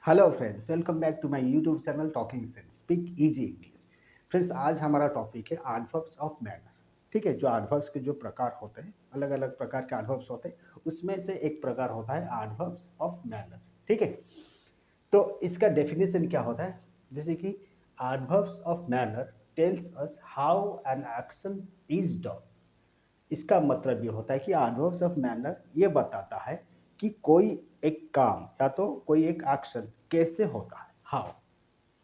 Hello friends, welcome back to my YouTube channel talking sense speak easy English. Friends, आज हमारा topic है adverbs of manner. ठीक है, जो एडवर्ब्स के जो प्रकार होते हैं, अलग अलग प्रकार के एडवर्ब्स होते हैं, उसमें से एक प्रकार होता है एडवर्ब्स ऑफ मैनर। ठीक है, तो इसका डेफिनेशन क्या होता है? जैसे कि adverbs of manner tells us how an action is done. इसका मतलब ये होता है कि एडवर्ब्स ऑफ मैनर ये बताता है कि कोई एक काम या तो कोई एक एक्शन कैसे होता है, हाउ।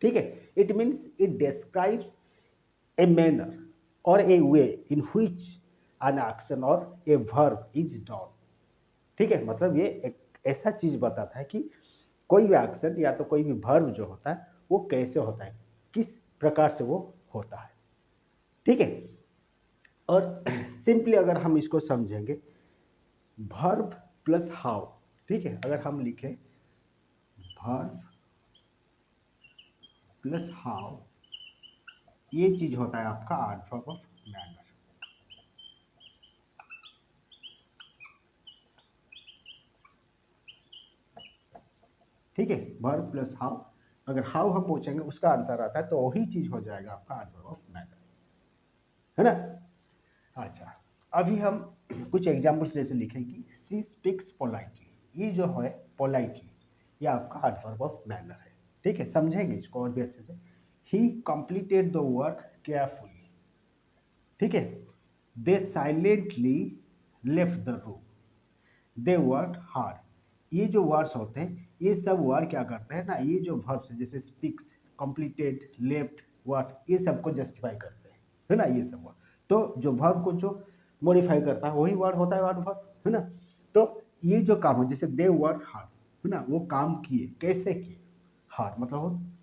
ठीक है, it means it describes a manner और ए वे इन व्हिच एन एक्शन और ए वर्ब इज डन। ठीक है, मतलब ये एक ऐसा चीज बताता है कि कोई भी एक्शन या तो कोई भी वर्ब जो होता है वो कैसे होता है, किस प्रकार से वो होता है। ठीक है, और सिंपली अगर हम इसको समझेंगे, वर्ब प्लस हाउ। ठीक है, अगर हम लिखें वर्ब प्लस हाउ, ये चीज होता है आपका एडवर्ब ऑफ मैनर। ठीक है, वर्ब प्लस हाउ, अगर हाउ हम पूछेंगे उसका आंसर आता है तो वही चीज हो जाएगा आपका एडवर्ब ऑफ मैनर, है ना। अच्छा, अभी हम कुछ एग्जाम्पल्स जैसे लिखें कि सी स्पीक्स पोलाइटली। ये जो है पोलाइटली, ये आपका एडवर्ब ऑफ मैनर है। ठीक है, समझेंगे इसको और भी अच्छे से। He completed the work carefully. ठीक है, they silently left the room, they work hard. ये जो वर्ड्स होते हैं, ये सब वर्ड क्या करते हैं ना, ये जो वर्ब्स है जैसे स्पीक्स, कंप्लीटेड, लेफ्ट, वर्क, ये सबको जस्टिफाई करते हैं, है ना, ये सब वर्ड। तो जो वर्ब को जो मॉडिफाई करता है वही वर्ड होता है, वर्ड वर्ब, है ना। तो ये जो काम है, जैसे दे वर्क हार्ड, है ना, वो काम किए, कैसे किए? हार्ड मतलब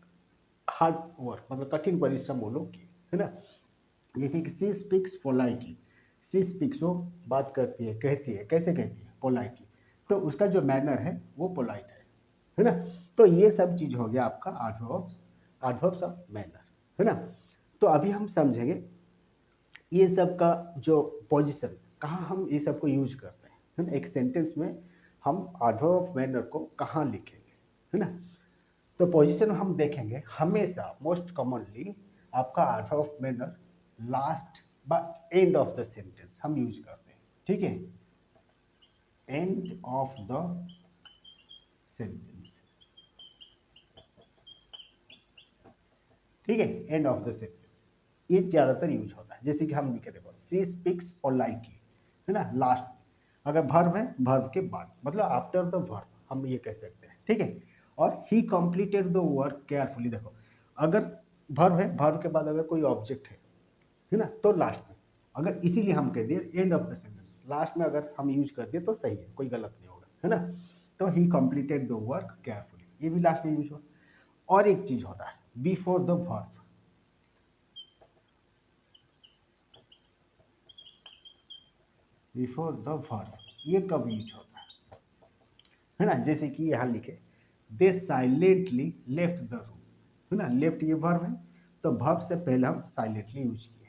हार्ड वर्क, मतलब कठिन परिश्रम वो लोग किए, है ना। जैसे कि she speaks politely, she speaks वो बात करती है, कहती है, कैसे कहती है? पोलाइटली। तो उसका जो मैनर है वो पोलाइट है ना। तो ये सब चीज हो गया आपका एडवर्ब्स, एडवर्ब्स ऑफ मैनर, है ना। तो अभी हम समझेंगे ये सब का जो पोजीशन, कहाँ हम ये सब को यूज करते हैं, है ना। एक सेंटेंस में हम एडवर्ब ऑफ मैनर को कहाँ लिखेंगे, है ना। तो पोजीशन हम देखेंगे, हमेशा मोस्ट कॉमनली आपका एडवर्ब ऑफ मैनर लास्ट ब एंड ऑफ द सेंटेंस हम यूज करते हैं। ठीक है, एंड ऑफ द सेंटेंस। ठीक है, एंड ऑफ द सेंटेंस ये ज्यादातर यूज होता है। जैसे कि हम लिखे, देखो सी स्पीक्स पोलाइटली, है ना, लास्ट में। अगर वर्ब है, वर्ब के बाद, मतलब आफ्टर द वर्ब हम ये कह सकते हैं। ठीक है, और ही कंप्लीटेड द वर्क केयरफुली। देखो, अगर वर्ब है, वर्ब के बाद अगर कोई ऑब्जेक्ट है ना, तो लास्ट में, अगर इसीलिए हम कह दिए end of the sentence, last में अगर हम यूज कर दिए तो सही है, कोई गलत नहीं होगा, है ना। तो ही कंप्लीटेड द वर्क केयरफुली, ये भी लास्ट में यूज हो। और एक चीज होता है before the verb, before the verb, ये कब यूज होता है ना। जैसे कि यहाँ लिखे, दे साइलेंटली लेफ्ट द रूम, है ना, लेफ्ट ये वर्ब है, तो वर्ब से पहले हम साइलेंटली यूज किए,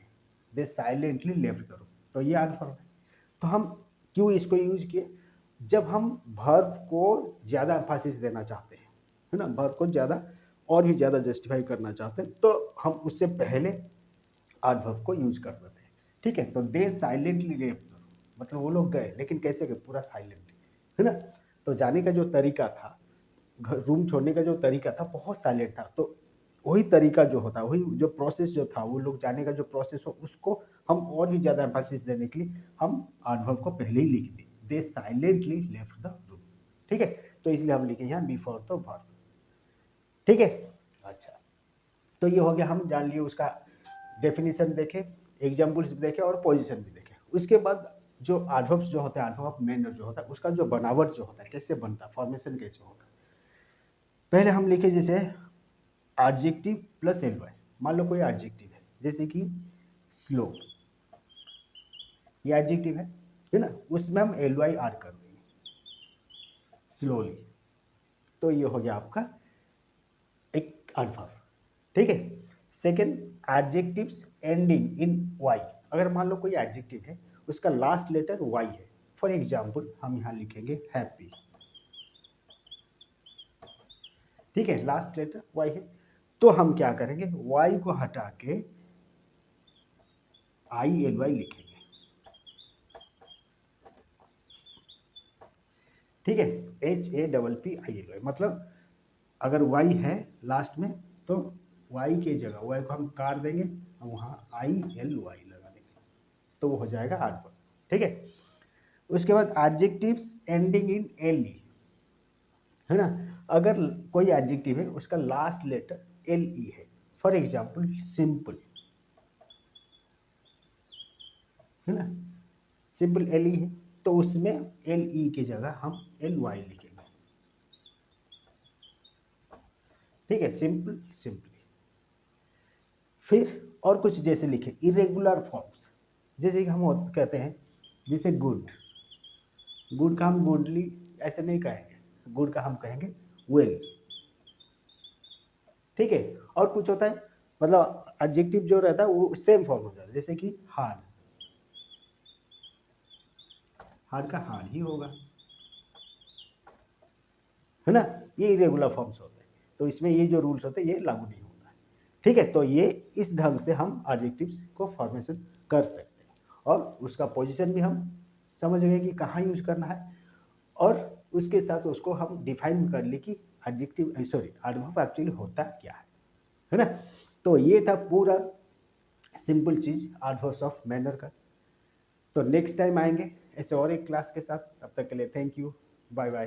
दे साइलेंटली लेफ्ट द रूम, तो ये एडवर्ब है। तो हम क्यों इसको यूज किए? जब हम वर्ब को ज्यादा एम्फासिस देना चाहते हैं, है ना, वर्ब को ज्यादा और भी ज्यादा जस्टिफाई करना चाहते हैं, तो हम उससे पहले एडवर्ब को यूज कर देते हैं। ठीक है, तो दे साइलेंटली लेफ्ट द रूम, मतलब वो लोग गए, लेकिन कैसे गए? पूरा साइलेंट, है ना। तो जाने का जो तरीका था, घर रूम छोड़ने का जो तरीका था, बहुत साइलेंट था। तो वही तरीका जो होता है, वही जो प्रोसेस जो था, वो लोग जाने का जो प्रोसेस हो, उसको हम और भी ज्यादा एम्फासिस देने के लिए हम एडवर्ब को पहले ही लिख दिए, दे साइलेंटली लेफ्ट द रूम। ठीक है, तो इसलिए हम लिखे यहाँ बिफोर द वर्ब। ठीक है, अच्छा, तो ये हो गया, हम जान लिए उसका डेफिनेशन देखे, एग्जाम्पल्स भी देखे और पोजीशन भी देखे। उसके बाद जो एडवर्ब्स जो होता है, एडवर्ब ऑफ मैनर जो होता है, उसका जो बनावट जो होता है, कैसे बनता है, फॉर्मेशन कैसे होता है। पहले हम लिखे जैसे एडजेक्टिव प्लस एल वाई। मान लो कोई एडजेक्टिव है, जैसे कि स्लो, ये एडजेक्टिव है ना, उसमें हम एल वाई ऐड कर देंगे, स्लोली, तो ये हो गया आपका एक एडवर्ब। ठीक है, second, adjectives ending in Y. अगर मान लो कोई एडजेक्टिव है, उसका लास्ट लेटर वाई है, फॉर एग्जाम्पल हम यहाँ लिखेंगे हैप्पी। ठीक है, लास्ट लेटर वाई है, तो हम क्या करेंगे, वाई को हटा के ILY लिखेंगे। ठीक है, HAPPILY, मतलब अगर वाई है लास्ट में तो वाई के जगह वाई को हम काट देंगे और वहाँ ILY लगा देंगे, तो वो हो जाएगा एडवर्ब। ठीक है, उसके बाद एडजेक्टिव्स एंडिंग इन LE, है ना, अगर कोई एडजेक्टिव है उसका लास्ट लेटर LE है, फॉर एग्जाम्पल सिंपल, है ना, सिंपल LE है, तो उसमें LE की जगह हम LY लिखेंगे। ठीक है, सिंपल सिंपली। फिर और कुछ जैसे लिखे इरेगुलर फॉर्म्स, जैसे कि हम कहते हैं जैसे गुड, गुड का हम गुडली ऐसे नहीं कहेंगे, गुड का हम कहेंगे वेल। ठीक है, और कुछ होता है मतलब एडजेक्टिव जो रहता है वो सेम फॉर्म हो जाता है, जैसे कि हार्ड, हार्ड का हार्ड ही होगा, है ना, ये इरेगुलर फॉर्म्स होते हैं, तो इसमें ये जो रूल्स होते हैं ये लागू नहीं होता है। ठीक है, तो ये इस ढंग से हम एडजेक्टिव्स को फॉर्मेशन कर सकते हैं, और उसका पोजीशन भी हम समझ गए कि कहाँ यूज करना है, और उसके साथ उसको हम डिफाइन कर ले कि एडजेक्टिव सॉरी एडवर्ब एक्चुअली होता क्या है ना। तो ये था पूरा सिंपल चीज एडवर्ब्स ऑफ मैनर का। तो नेक्स्ट टाइम आएंगे ऐसे और एक क्लास के साथ, तब तक के लिए थैंक यू, बाय बाय।